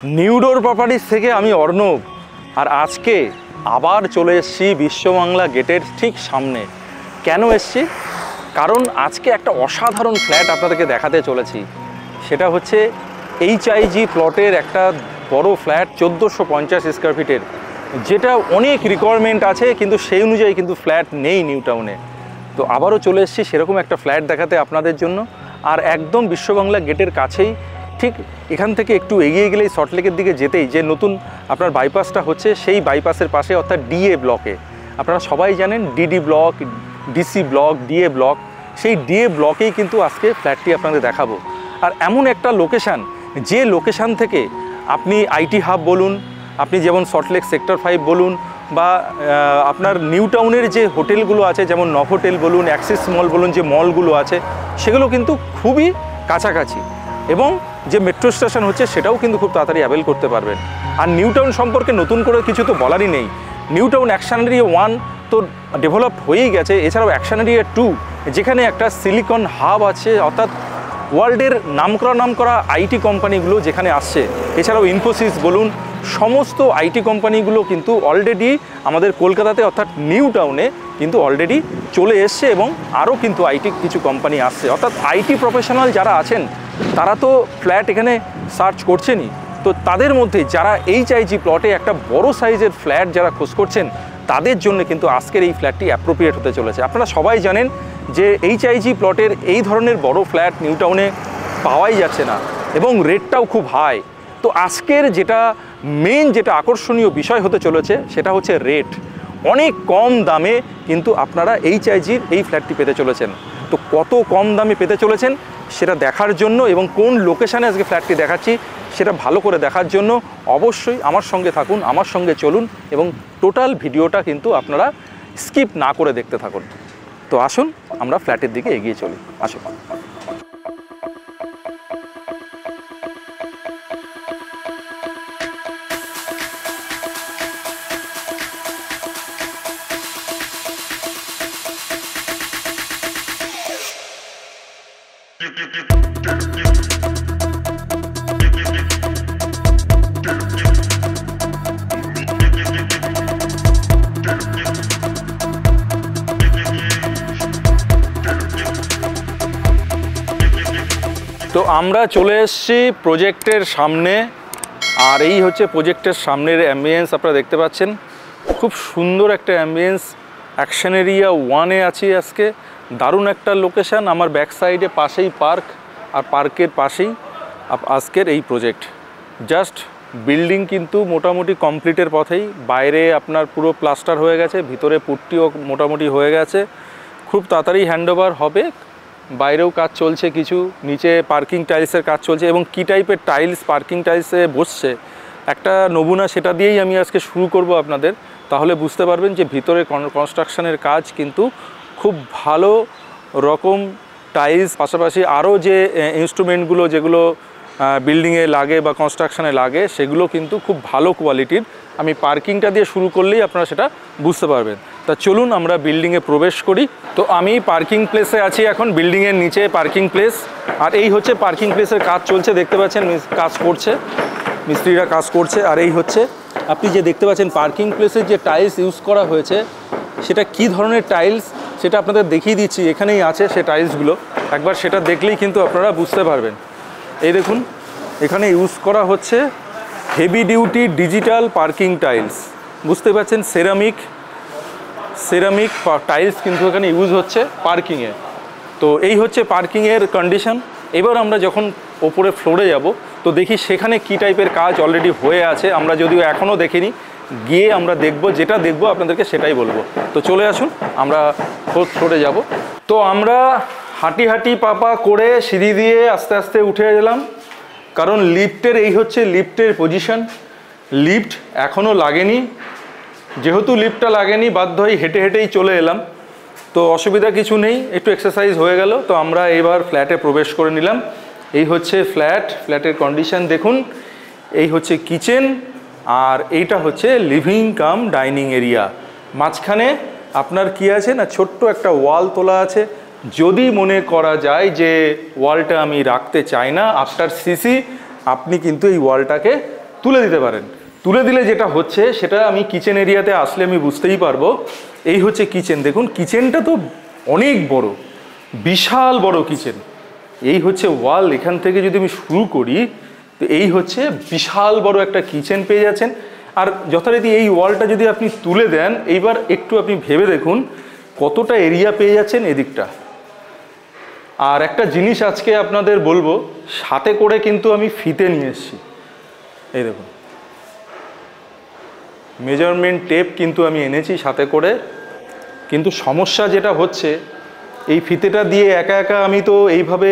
নিউডোর properties থেকে আমি অর্ণব, আর আজকে আবার চলে এসেছি বিশ্ববাংলা গেটের ঠিক সামনে। কেন এসেছি? কারণ আজকে একটা অসাধারণ ফ্ল্যাট আপনাদেরকে দেখাতে চলেছি। সেটা হচ্ছে HIG প্লটের একটা বড় ফ্ল্যাট, 1450 স্কোয়ার ফিটের, যেটা অনেক রিকোয়ারমেন্ট আছে, কিন্তু সেই অনুযায়ী কিন্তু ফ্ল্যাট নেই নিউ টাউনে। তো আবারও চলে এসেছি সেরকম একটা ফ্ল্যাট দেখাতে আপনাদের জন্য। আর একদম বিশ্ববাংলা গেটের কাছেই, ঠিক এখান থেকে একটু এগিয়ে গেলেই সল্টলেকের দিকে যেতেই যে নতুন আপনার বাইপাসটা হচ্ছে, সেই বাইপাসের পাশে অর্থাৎ DA ব্লকে, আপনারা সবাই জানেন DD block, DC block, DA block, সেই DA ব্লকেই কিন্তু আজকে ফ্ল্যাটটি আপনাদের দেখাবো। আর এমন একটা লোকেশান, যে লোকেশান থেকে আপনি IT হাব বলুন, আপনি যেমন সল্টলেক সেক্টর 5 বলুন, বা আপনার নিউ টাউনের যে হোটেলগুলো আছে যেমন নভোটেল বলুন, অ্যাক্সিস মল বলুন, যে মলগুলো আছে সেগুলো কিন্তু খুবই কাছাকাছি, এবং যে মেট্রো স্টেশন হচ্ছে সেটাও কিন্তু খুব তাড়াতাড়ি অ্যাভেল করতে পারবেন। আর নিউ টাউন সম্পর্কে নতুন করে কিছু তো বলারই নেই। নিউ টাউন অ্যাকশন এরিয়া 1 তো ডেভেলপ হয়েই গেছে, এছাড়াও অ্যাকশন এরিয়া 2, যেখানে একটা সিলিকন হাব আছে, অর্থাৎ ওয়ার্ল্ডের নামকরা IT কোম্পানিগুলো যেখানে আসছে। এছাড়াও ইনফোসিস বলুন, সমস্ত IT কোম্পানিগুলো কিন্তু অলরেডি আমাদের কলকাতাতে অর্থাৎ নিউ টাউনে কিন্তু অলরেডি চলে এসছে, এবং আরও কিন্তু IT কিছু কোম্পানি আসছে। অর্থাৎ IT প্রফেশনাল যারা আছেন তারা তো ফ্ল্যাট এখানে সার্চ করছেনই। তো তাদের মধ্যে যারা HIG প্লটে একটা বড় সাইজের ফ্ল্যাট যারা খোঁজ করছেন, তাদের জন্য কিন্তু আজকের এই ফ্ল্যাটটি অ্যাপ্রোপ্রিয়েট হতে চলেছে। আপনারা সবাই জানেন যে HIG প্লটের এই ধরনের বড় ফ্ল্যাট নিউ টাউনে পাওয়াই যাচ্ছে না, এবং রেটটাও খুব হাই। তো আজকের যেটা যেটা আকর্ষণীয় বিষয় হতে চলেছে সেটা হচ্ছে রেট। অনেক কম দামে কিন্তু আপনারা HIGর এই ফ্ল্যাটটি পেতে চলেছেন। তো কত কম দামে পেতে চলেছেন সেটা দেখার জন্য, এবং কোন লোকেশানে আজকে ফ্ল্যাটটি দেখাচ্ছি সেটা ভালো করে দেখার জন্য অবশ্যই আমার সঙ্গে থাকুন, আমার সঙ্গে চলুন, এবং টোটাল ভিডিওটা কিন্তু আপনারা স্কিপ না করে দেখতে থাকুন। তো আসুন আমরা ফ্ল্যাটের দিকে এগিয়ে চলি, আসুন। তো আমরা চলে এসেছি প্রজেক্টের সামনে, আর এই হচ্ছে প্রজেক্টের সামনের অ্যাম্বিয়েন্স। আপনারা দেখতে পাচ্ছেন খুব সুন্দর একটা অ্যাম্বিয়েন্স। অ্যাকশন এরিয়া 1-এ আছি আজকে, দারুণ একটা লোকেশান। আমার ব্যাক সাইডে পাশেই পার্ক, আর পার্কের পাশেই আজকের এই প্রজেক্ট। জাস্ট বিল্ডিং কিন্তু মোটামুটি কমপ্লিটের পথেই। বাইরে আপনার পুরো প্লাস্টার হয়ে গেছে, ভিতরে পুট্টিও মোটামুটি হয়ে গেছে, খুব তাড়াতাড়ি হ্যান্ডওভার হবে। বাইরেও কাজ চলছে কিছু, নিচে পার্কিং টাইলসের কাজ চলছে, এবং কী টাইপের টাইলস পার্কিং টাইলসে বসছে একটা নমুনা, সেটা দিয়েই আমি আজকে শুরু করব আপনাদের। তাহলে বুঝতে পারবেন যে ভিতরে কনস্ট্রাকশনের কাজ কিন্তু খুব ভালো রকম টাইলস, পাশাপাশি আরও যে ইনস্ট্রুমেন্টগুলো যেগুলো বিল্ডিংয়ে লাগে বা কনস্ট্রাকশানে লাগে সেগুলো কিন্তু খুব ভালো কোয়ালিটির। আমি পার্কিংটা দিয়ে শুরু করলেই আপনারা সেটা বুঝতে পারবেন। তা চলুন আমরা বিল্ডিংয়ে প্রবেশ করি। তো আমি পার্কিং প্লেসে আছি এখন, বিল্ডিংয়ের নিচে পার্কিং প্লেস। আর এই হচ্ছে পার্কিং প্লেসের কাজ চলছে, দেখতে পাচ্ছেন কাজ করছে, মিস্ত্রিরা কাজ করছে। আর এই হচ্ছে আপনি যে দেখতে পাচ্ছেন পার্কিং প্লেসের যে টাইলস ইউজ করা হয়েছে সেটা কি ধরনের টাইলস সেটা আপনাদের দেখিয়ে দিচ্ছি। এখানেই আছে সে টাইলসগুলো, একবার সেটা দেখলেই কিন্তু আপনারা বুঝতে পারবেন। এই দেখুন, এখানে ইউজ করা হচ্ছে heavy duty digital parking tiles, বুঝতে পারছেন। সেরামিক টাইলস কিন্তু এখানে ইউজ হচ্ছে পার্কিংয়ে। তো এই হচ্ছে পার্কিংয়ের কন্ডিশন। এবার আমরা যখন ওপরে ফ্লোরে যাব তো দেখি সেখানে কি টাইপের কাজ অলরেডি হয়ে আছে। আমরা যদিও এখনও দেখিনি, গিয়ে আমরা দেখব, যেটা দেখব আপনাদেরকে সেটাই বলবো। তো চলে আসুন, আমরা 4th ফ্লোরে যাব। তো আমরা হাঁটি পাপা করে সিঁড়ি দিয়ে আস্তে আস্তে উঠে গেলাম, কারণ লিফটের এই হচ্ছে লিফটের পজিশন। লিফট এখনও লাগেনি, যেহেতু লিফটটা লাগেনি বাধ্য হয়ে হেঁটেই চলে এলাম। তো অসুবিধা কিছু নেই, একটু এক্সারসাইজ হয়ে গেল। তো আমরা এবার ফ্ল্যাটে প্রবেশ করে নিলাম। এই হচ্ছে ফ্ল্যাটের কন্ডিশন দেখুন। এই হচ্ছে কিচেন, আর এইটা হচ্ছে লিভিং কাম ডাইনিং এরিয়া। মাঝখানে আপনার কি আছে না, ছোট্ট একটা ওয়াল তোলা আছে। যদি মনে করা যায় যে ওয়ালটা আমি রাখতে চাই না আফটার সিসি, আপনি কিন্তু এই ওয়ালটাকে তুলে দিতে পারেন। তুলে দিলে যেটা হচ্ছে সেটা আমি কিচেন এরিয়াতে আসলে আমি বুঝতেই পারবো। এই হচ্ছে কিচেন, দেখুন কিচেনটা তো অনেক বড়, বিশাল বড় কিচেন। এই হচ্ছে ওয়াল, এখান থেকে যদি আমি শুরু করি তো এই হচ্ছে বিশাল বড় একটা কিচেন পেয়ে যাচ্ছেন। আর যথারীতি এই ওয়ালটা যদি আপনি তুলে দেন, এইবার একটু আপনি ভেবে দেখুন কতটা এরিয়া পেয়ে যাচ্ছেন এদিকটা। আর একটা জিনিস আজকে আপনাদের বলবো, সাথে করে কিন্তু আমি ফিতে নিয়ে এসেছি। এই দেখুন মেজারমেন্ট টেপ কিন্তু আমি এনেছি সাথে করে। কিন্তু সমস্যা যেটা হচ্ছে, এই ফিতেটা দিয়ে একা একা আমি তো এইভাবে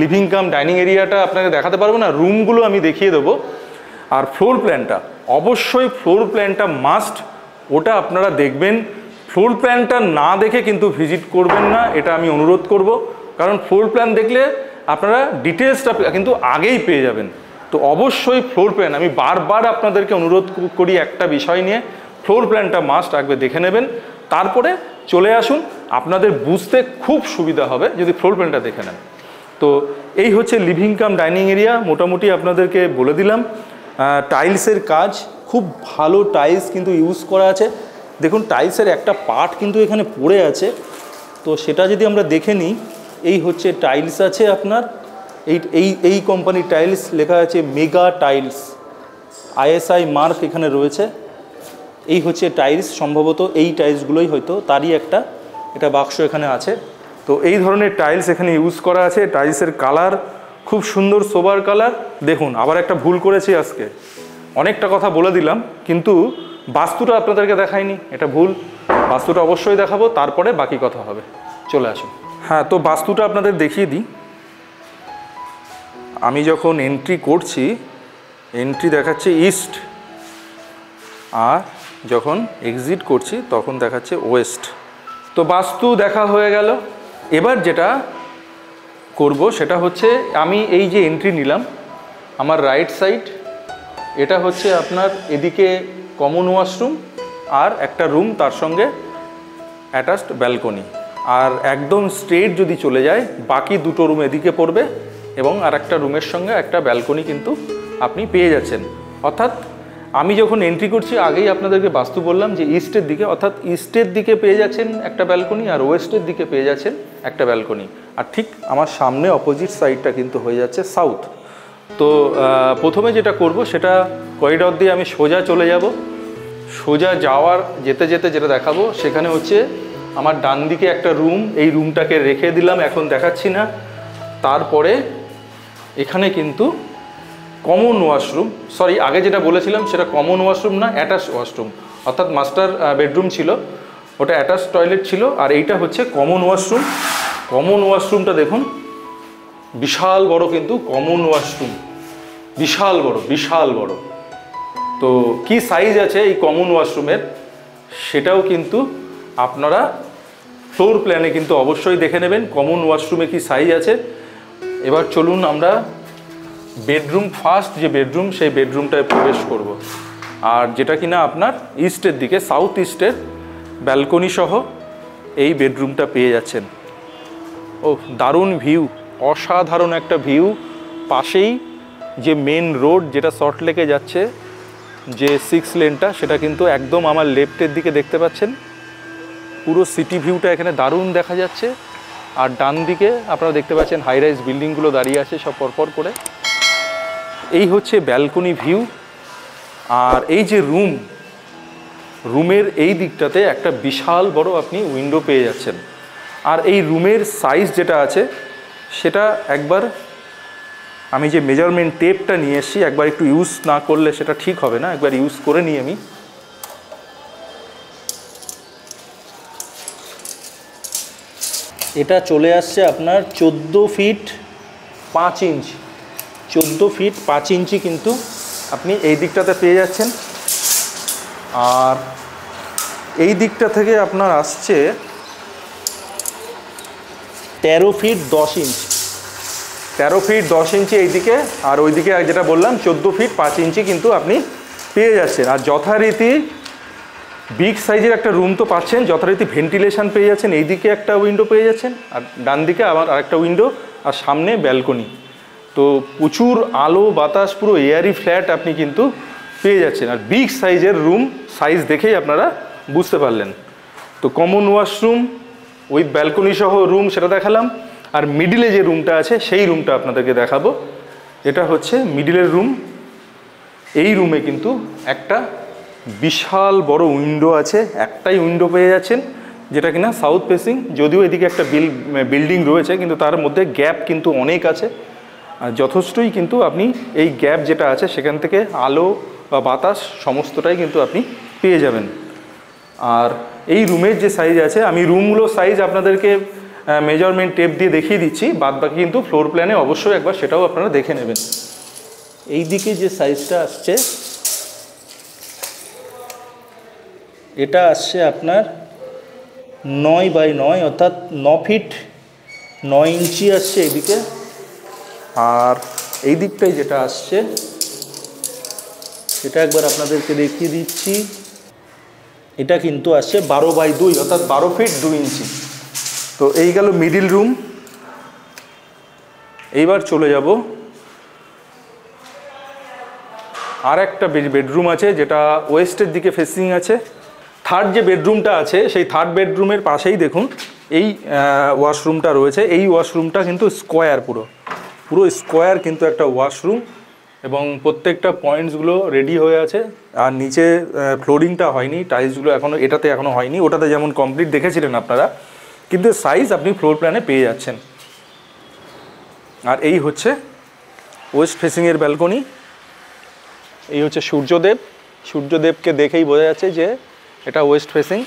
লিভিং কাম ডাইনিং এরিয়াটা আপনাকে দেখাতে পারবো না, রুমগুলো আমি দেখিয়ে দেবো। আর ফ্লোর প্ল্যানটা, অবশ্যই ফ্লোর প্ল্যানটা মাস্ট, ওটা আপনারা দেখবেন। ফ্লোর প্ল্যানটা না দেখে কিন্তু ভিজিট করবেন না, এটা আমি অনুরোধ করব। কারণ ফ্লোর প্ল্যান দেখলে আপনারা ডিটেলসটা কিন্তু আগেই পেয়ে যাবেন। তো অবশ্যই ফ্লোর প্ল্যান, আমি বারবার আপনাদেরকে অনুরোধ করি একটা বিষয় নিয়ে, ফ্লোর প্ল্যানটা মাস্ট একবার দেখে নেবেন, তারপরে চলে আসুন। আপনাদের বুঝতে খুব সুবিধা হবে যদি ফ্লোর প্ল্যানটা দেখে নেন। তো এই হচ্ছে লিভিং কাম ডাইনিং এরিয়া, মোটামুটি আপনাদেরকে বলে দিলাম। টাইলসের কাজ, খুব ভালো টাইলস কিন্তু ইউজ করা আছে। দেখুন টাইলসের একটা পার্ট কিন্তু এখানে পড়ে আছে, তো সেটা যদি আমরা দেখে নিই। এই হচ্ছে টাইলস আছে আপনার, এই কোম্পানির টাইলস, লেখা আছে মেগা টাইলস, ISI মার্ক এখানে রয়েছে। এই হচ্ছে টাইলস, সম্ভবত এই টাইলসগুলোই হয়তো তারই একটা, এটা বাক্স এখানে আছে। তো এই ধরনের টাইলস এখানে ইউজ করা আছে। টাইলসের কালার খুব সুন্দর সোবার কালার। দেখুন আবার একটা ভুল করেছি আজকে, অনেকটা কথা বলে দিলাম কিন্তু বাস্তুটা আপনাদেরকে দেখাইনি, এটা ভুল। বাস্তুটা অবশ্যই দেখাবো, তারপরে বাকি কথা হবে। চলে আসুন। হ্যাঁ, তো বাস্তুটা আপনাদের দেখিয়ে দিই। আমি যখন এন্ট্রি করছি, এন্ট্রি দেখাচ্ছে ইস্ট, আর যখন এক্সিট করছি তখন দেখাচ্ছে ওয়েস্ট। তো বাস্তু দেখা হয়ে গেল। এবার যেটা করব সেটা হচ্ছে, আমি এই যে এন্ট্রি নিলাম, আমার রাইট সাইড, এটা হচ্ছে আপনার এদিকে কমন ওয়াশরুম আর একটা রুম, তার সঙ্গে অ্যাটাচড ব্যালকনি। আর একদম স্ট্রেট যদি চলে যায়, বাকি দুটো রুম এদিকে পড়বে এবং আর একটা রুমের সঙ্গে একটা ব্যালকনি কিন্তু আপনি পেয়ে যাচ্ছেন। অর্থাৎ আমি যখন এন্ট্রি করছি আগেই আপনাদেরকে বাস্তু বললাম যে ইস্টের দিকে, অর্থাৎ ইস্টের দিকে পেয়ে যাচ্ছেন একটা ব্যালকনি, আর ওয়েস্টের দিকে পেয়ে যাচ্ছেন একটা ব্যালকনি। আর ঠিক আমার সামনে অপোজিট সাইডটা কিন্তু হয়ে যাচ্ছে সাউথ। তো প্রথমে যেটা করব সেটা করিডর দিয়ে আমি সোজা চলে যাব। সোজা যাওয়ার যেতে যেতে যেটা দেখাবো সেখানে হচ্ছে আমার ডান দিকে একটা রুম, এই রুমটাকে রেখে দিলাম, এখন দেখাচ্ছি না। তারপরে এখানে কিন্তু কমন ওয়াশরুম, সরি আগে যেটা বলেছিলাম সেটা কমন ওয়াশরুম না, অ্যাটাচ ওয়াশরুম, অর্থাৎ মাস্টার বেডরুম ছিল, ওটা অ্যাটাচ টয়লেট ছিল, আর এইটা হচ্ছে কমন ওয়াশরুম। কমন ওয়াশরুমটা দেখুন বিশাল বড়, কিন্তু কমন ওয়াশরুম বিশাল বড়, বিশাল বড়। তো কি সাইজ আছে এই কমন ওয়াশরুমের সেটাও কিন্তু আপনারা ফ্লোর প্ল্যানে কিন্তু অবশ্যই দেখে নেবেন, কমন ওয়াশরুমে কি সাইজ আছে। এবার চলুন আমরা বেডরুম, ফার্স্ট যে বেডরুম সেই বেডরুমটায় প্রবেশ করব। আর যেটা কিনা আপনার ইস্টের দিকে, সাউথ ইস্টের ব্যালকনি সহ এই বেডরুমটা পেয়ে যাচ্ছেন। ও দারুণ ভিউ, অসাধারণ একটা ভিউ। পাশেই যে মেন রোড যেটা সল্টলেকে যাচ্ছে, যে 6 লেনটা, সেটা কিন্তু একদম আমার লেফটের দিকে দেখতে পাচ্ছেন। পুরো সিটি ভিউটা এখানে দারুণ দেখা যাচ্ছে। আর ডান দিকে আপনারা দেখতে পাচ্ছেন হাই রাইজ বিল্ডিংগুলো দাঁড়িয়ে আছে সব পরপর করে। এই হচ্ছে ব্যালকনি ভিউ। আর এই যে রুমের এই দিকটাতে একটা বিশাল বড় আপনি উইন্ডো পেয়ে যাচ্ছেন। আর এই রুমের সাইজ যেটা আছে সেটা একবার আমি যে মেজারমেন্ট টেপটা নিয়ে এসেছি, একবার একটু ইউজ না করলে সেটা ঠিক হবে না, একবার ইউজ করে নিই আমি। এটা চলে আসছে আপনার 14 ফিট 5 ইঞ্চি, 14 ফিট 5 ইঞ্চি কিন্তু আপনি এই দিকটাতে পেয়ে যাচ্ছেন। আর এই দিকটা থেকে আপনার আসছে 13 ফিট 10 ইঞ্চি, 13 ফিট 10 ইঞ্চি এইদিকে, আর ওইদিকে যেটা বললাম 14 ফিট 5 ইঞ্চি কিন্তু আপনি পেয়ে যাচ্ছেন। আর যথারীতি বিগ সাইজের একটা রুম তো পাচ্ছেন, যথারীতি ভেন্টিলেশন পেয়ে যাচ্ছেন, এইদিকে একটা উইন্ডো পেয়ে যাচ্ছেন, আর ডান দিকে আবার আরেকটা উইন্ডো, আর সামনে ব্যালকনি। তো প্রচুর আলো বাতাস, পুরো এয়ারি ফ্ল্যাট আপনি কিন্তু পেয়ে যাচ্ছেন। আর বিগ সাইজের রুম, সাইজ দেখেই আপনারা বুঝতে পারলেন। তো কমন ওয়াশরুম উইথ ব্যালকনি সহ রুম সেটা দেখালাম। আর মিডিলে যে রুমটা আছে সেই রুমটা আপনাদেরকে দেখাবো। এটা হচ্ছে মিডিলের রুম। এই রুমে কিন্তু একটা বিশাল বড় উইন্ডো আছে, একটাই উইন্ডো পেয়ে যাচ্ছেন, যেটা কিনা সাউথ ফেসিং। যদিও এদিকে একটা বিল্ডিং রয়েছে, কিন্তু তার মধ্যে গ্যাপ কিন্তু অনেক আছে। আর যথেষ্টই কিন্তু আপনি এই গ্যাপ যেটা আছে সেখান থেকে আলো বা বাতাস সমস্তটাই কিন্তু আপনি পেয়ে যাবেন। আর এই রুমের যে সাইজ আছে, আমি রুমগুলোর সাইজ আপনাদেরকে মেজারমেন্ট টেপ দিয়ে দেখিয়ে দিচ্ছি, বাদ বাকি কিন্তু ফ্লোর প্ল্যানে অবশ্যই একবার সেটাও আপনারা দেখে নেবেন। এই দিকে যে সাইজটা আসছে এটা আসছে আপনার 9x9, অর্থাৎ 9 ফিট 9 ইঞ্চি আসছে এইদিকে। আর এই দিকটাই যেটা আসছে সেটা একবার আপনাদেরকে দেখিয়ে দিচ্ছি, এটা কিন্তু আসছে 12x2, অর্থাৎ 12 ফিট 2 ইঞ্চি। তো এই গেল মিডিল রুম। এইবার চলে যাব আর একটা বেডরুম আছে, যেটা ওয়েস্টের দিকে ফেসিং আছে। থার্ড যে বেডরুমটা আছে সেই থার্ড বেডরুমের পাশেই দেখুন এই ওয়াশরুমটা রয়েছে। এই ওয়াশরুমটা কিন্তু স্কোয়ার, পুরো স্কোয়ার কিন্তু একটা ওয়াশরুম, এবং প্রত্যেকটা পয়েন্টসগুলো রেডি হয়ে আছে। আর নিচে ফ্লোরিংটা হয়নি, টাইলসগুলো এটাতে এখনও হয়নি, ওটাতে যেমন কমপ্লিট দেখেছিলেন আপনারা, কিন্তু সাইজ আপনি ফ্লোর প্ল্যানে পেয়ে যাচ্ছেন। আর এই হচ্ছে ওয়েস্ট ফেসিংয়ের ব্যালকনি। এই হচ্ছে সূর্যদেব। সূর্যদেবকে দেখেই বোঝা যাচ্ছে যে এটা ওয়েস্ট ফেসিং।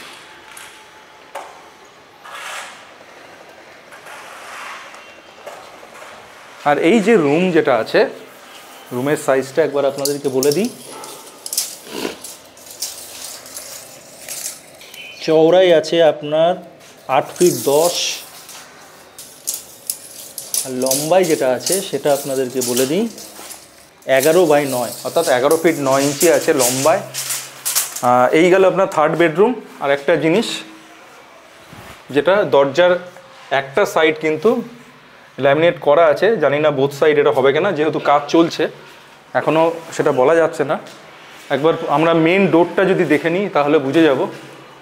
আর এই যে রুম যেটা আছে, রুমের সাইজটা একবার আপনাদেরকে বলে দিই। চওড়াই আছে আপনার 8 ফিট 10, আর লম্বাই যেটা আছে সেটা আপনাদেরকে বলে দিই 11x9, অর্থাৎ 11 ফিট 9 ইঞ্চি আছে লম্বায়। এই গেল আপনার থার্ড বেডরুম। আর একটা জিনিস, যেটা দরজার একটা সাইড কিন্তু ল্যামিনেট করা আছে, জানি না বোথ সাইড এটা হবে কিনা, যেহেতু কাজ চলছে এখনও সেটা বলা যাচ্ছে না। একবার আমরা মেন ডোরটা যদি দেখে নিই তাহলে বুঝে যাব।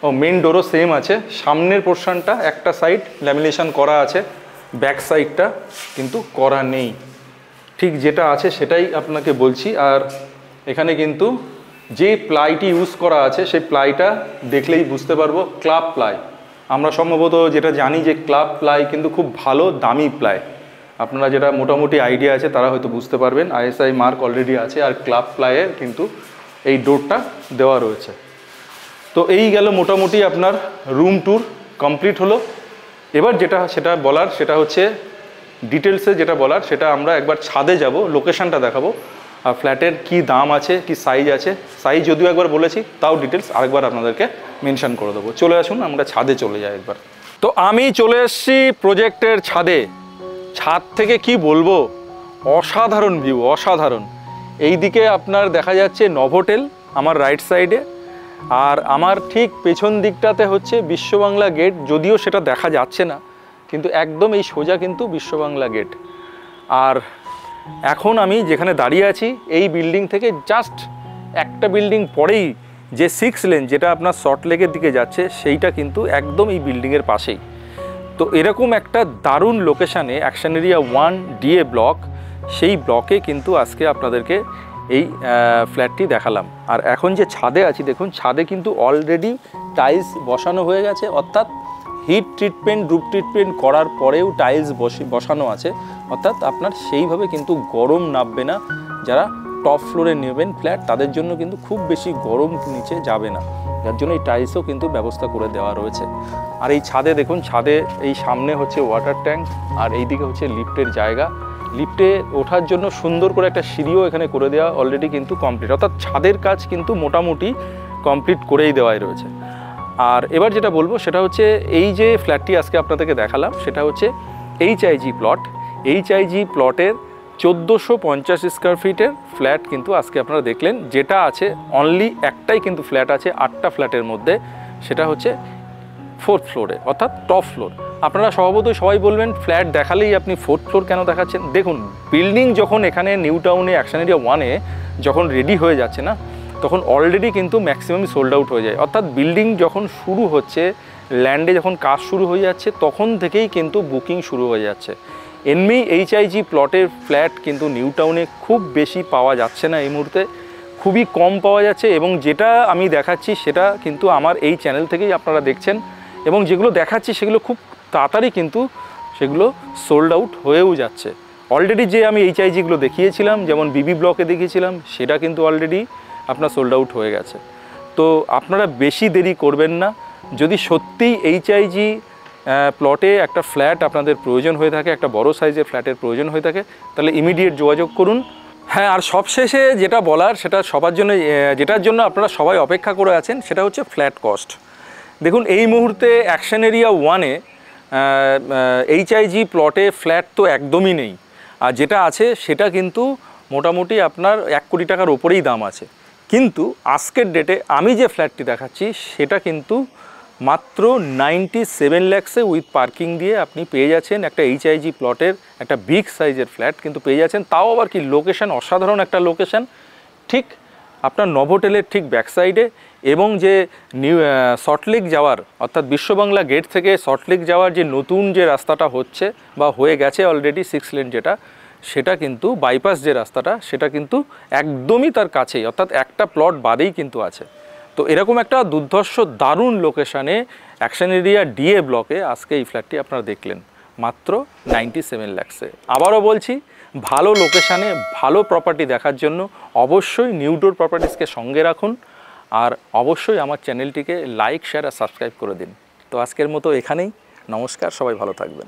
ও মেন ডোরও সেম আছে, সামনের পোর্শনটা একটা সাইড ল্যামিনেশন করা আছে, ব্যাক সাইডটা কিন্তু করা নেই। ঠিক যেটা আছে সেটাই আপনাকে বলছি। আর এখানে কিন্তু যে প্লাইটি ইউজ করা আছে সেই প্লাইটা দেখলেই বুঝতে পারবো, ক্লাব প্লাই। আমরা সম্ভবত যেটা জানি যে ক্লাব প্লাই কিন্তু খুব ভালো দামি প্লাই। আপনারা যেটা মোটামুটি আইডিয়া আছে তারা হয়তো বুঝতে পারবেন, ISI মার্ক অলরেডি আছে, আর ক্লাব প্লাইয়ের কিন্তু এই ডোরটা দেওয়া রয়েছে। তো এই গেল মোটামুটি আপনার রুম ট্যুর কমপ্লিট হলো। এবার সেটা বলার সেটা হচ্ছে ডিটেলসে যেটা বলার সেটা আমরা একবার ছাদে যাব, লোকেশনটা দেখাবো, আর ফ্ল্যাটের কি দাম আছে, কি সাইজ আছে। সাইজ যদিও একবার বলেছি, তাও ডিটেলস আরেকবার আপনাদেরকে মেনশন করে দেবো। চলে আসুন আমরা ছাদে চলে যাই একবার। তো আমি চলে এসেছি প্রজেক্টের ছাদে। ছাদ থেকে কি বলবো, অসাধারণ ভিউ, অসাধারণ। এই দিকে আপনার দেখা যাচ্ছে নভোটেল আমার রাইট সাইডে, আর আমার ঠিক পেছন দিকটাতে হচ্ছে বিশ্ববাংলা গেট। যদিও সেটা দেখা যাচ্ছে না, কিন্তু একদম এই সোজা কিন্তু বিশ্ববাংলা গেট। আর এখন আমি যেখানে দাঁড়িয়ে আছি এই বিল্ডিং থেকে জাস্ট একটা বিল্ডিং পরেই যে 6 লেন যেটা আপনার সল্টলেকের দিকে যাচ্ছে, সেইটা কিন্তু একদম এই বিল্ডিংয়ের পাশেই। তো এরকম একটা দারুণ লোকেশানে অ্যাকশন এরিয়া 1 DA ব্লক, সেই ব্লকে কিন্তু আজকে আপনাদেরকে এই ফ্ল্যাটটি দেখালাম। আর এখন যে ছাদে আছি দেখুন, ছাদে কিন্তু অলরেডি টাইলস বসানো হয়ে গেছে, অর্থাৎ হিট ট্রিটমেন্ট, রুফ ট্রিটমেন্ট করার পরেও টাইলস বসানো আছে, অর্থাৎ আপনার সেইভাবে কিন্তু গরম নামবে না। যারা টপ ফ্লোরে নেবেন ফ্ল্যাট তাদের জন্য কিন্তু খুব বেশি গরম নিচে যাবে না, যার জন্য এই টাইলসও কিন্তু ব্যবস্থা করে দেওয়া রয়েছে। আর এই ছাদে দেখুন, ছাদে এই সামনে হচ্ছে ওয়াটার ট্যাঙ্ক, আর এই দিকে হচ্ছে লিফটের জায়গা। লিফটে ওঠার জন্য সুন্দর করে একটা সিঁড়িও এখানে করে দেওয়া অলরেডি কিন্তু কমপ্লিট, অর্থাৎ ছাদের কাজ কিন্তু মোটামুটি কমপ্লিট করেই দেওয়াই রয়েছে। আর এবার যেটা বলবো সেটা হচ্ছে এই যে ফ্ল্যাটটি আজকে আপনাদেরকে দেখালাম সেটা হচ্ছে HIG প্লট। HIG প্লটের 1450 স্কোয়ার ফিটের ফ্ল্যাট কিন্তু আজকে আপনারা দেখলেন। যেটা আছে অনলি একটাই কিন্তু ফ্ল্যাট আছে 8টা ফ্ল্যাটের মধ্যে, সেটা হচ্ছে 4th ফ্লোরে, অর্থাৎ টপ ফ্লোর। আপনারা স্বভাবতই সবাই বলবেন ফ্ল্যাট দেখালেই আপনি 4th ফ্লোর কেন দেখাচ্ছেন। দেখুন, বিল্ডিং যখন এখানে নিউ টাউনে অ্যাকশন এরিয়া 1-এ যখন রেডি হয়ে যাচ্ছে না, তখন অলরেডি কিন্তু ম্যাক্সিমাম সোল্ড আউট হয়ে যায়। অর্থাৎ বিল্ডিং যখন শুরু হচ্ছে, ল্যান্ডে যখন কাজ শুরু হয়ে যাচ্ছে, তখন থেকেই কিন্তু বুকিং শুরু হয়ে যাচ্ছে। এমনি HIG প্লটের ফ্ল্যাট কিন্তু নিউ টাউনে খুব বেশি পাওয়া যাচ্ছে না এই মুহূর্তে, খুবই কম পাওয়া যাচ্ছে। এবং যেটা আমি দেখাচ্ছি সেটা কিন্তু আমার এই চ্যানেল থেকেই আপনারা দেখছেন, এবং যেগুলো দেখাচ্ছি সেগুলো খুব তাড়াতাড়ি কিন্তু সেগুলো সোল্ড আউট হয়েও যাচ্ছে। অলরেডি যে আমি HIGগুলো দেখিয়েছিলাম, যেমন বিবি ব্লকে দেখিয়েছিলাম, সেটা কিন্তু অলরেডি আপনার সোল্ড আউট হয়ে গেছে। তো আপনারা বেশি দেরি করবেন না। যদি সত্যিই HIG প্লটে একটা ফ্ল্যাট আপনাদের প্রয়োজন হয়ে থাকে, একটা বড় সাইজের ফ্ল্যাটের প্রয়োজন হয়ে থাকে, তাহলে ইমিডিয়েট যোগাযোগ করুন। হ্যাঁ, আর সবশেষে যেটা বলার, সেটা সবার জন্য, যেটার জন্য আপনারা সবাই অপেক্ষা করে আছেন, সেটা হচ্ছে ফ্ল্যাট কস্ট। দেখুন, এই মুহূর্তে অ্যাকশন এরিয়া 1-এ HIG প্লটে ফ্ল্যাট তো একদমই নেই, আর যেটা আছে সেটা কিন্তু মোটামুটি আপনার 1 কোটি টাকার ওপরেই দাম আছে। কিন্তু আজকের ডেটে আমি যে ফ্ল্যাটটি দেখাচ্ছি সেটা কিন্তু মাত্র 97 লাখসে উইথ পার্কিং দিয়ে আপনি পেয়ে যাচ্ছেন একটা HIG প্লটের একটা বিগ সাইজের ফ্ল্যাট কিন্তু পেয়ে যাচ্ছেন। তাও আবার কি লোকেশন, অসাধারণ একটা লোকেশন, ঠিক আপনার নভোটেলের ঠিক ব্যাক সাইডে। এবং যে নিউ সল্টলেক যাওয়ার, অর্থাৎ বিশ্ববাংলা গেট থেকে সল্টলেক যাওয়ার যে নতুন যে রাস্তাটা হচ্ছে বা হয়ে গেছে অলরেডি 6 লেন যেটা, সেটা কিন্তু বাইপাস যে রাস্তাটা, সেটা কিন্তু একদমই তার কাছেই, অর্থাৎ একটা প্লট বাদেই কিন্তু আছে। তো এরকম একটা দুর্ধর্ষ দারুণ লোকেশানে অ্যাকশন এরিয়া DA ব্লকে আজকে এই ফ্ল্যাটটি আপনারা দেখলেন মাত্র 97 লাখসে। আবারও বলছি, ভালো লোকেশানে ভালো প্রপার্টি দেখার জন্য অবশ্যই নিউ ডোর প্রপার্টিসকে সঙ্গে রাখুন, আর অবশ্যই আমার চ্যানেলটিকে লাইক, শেয়ার আর সাবস্ক্রাইব করে দিন। তো আজকের মতো এখানেই, নমস্কার, সবাই ভালো থাকবেন।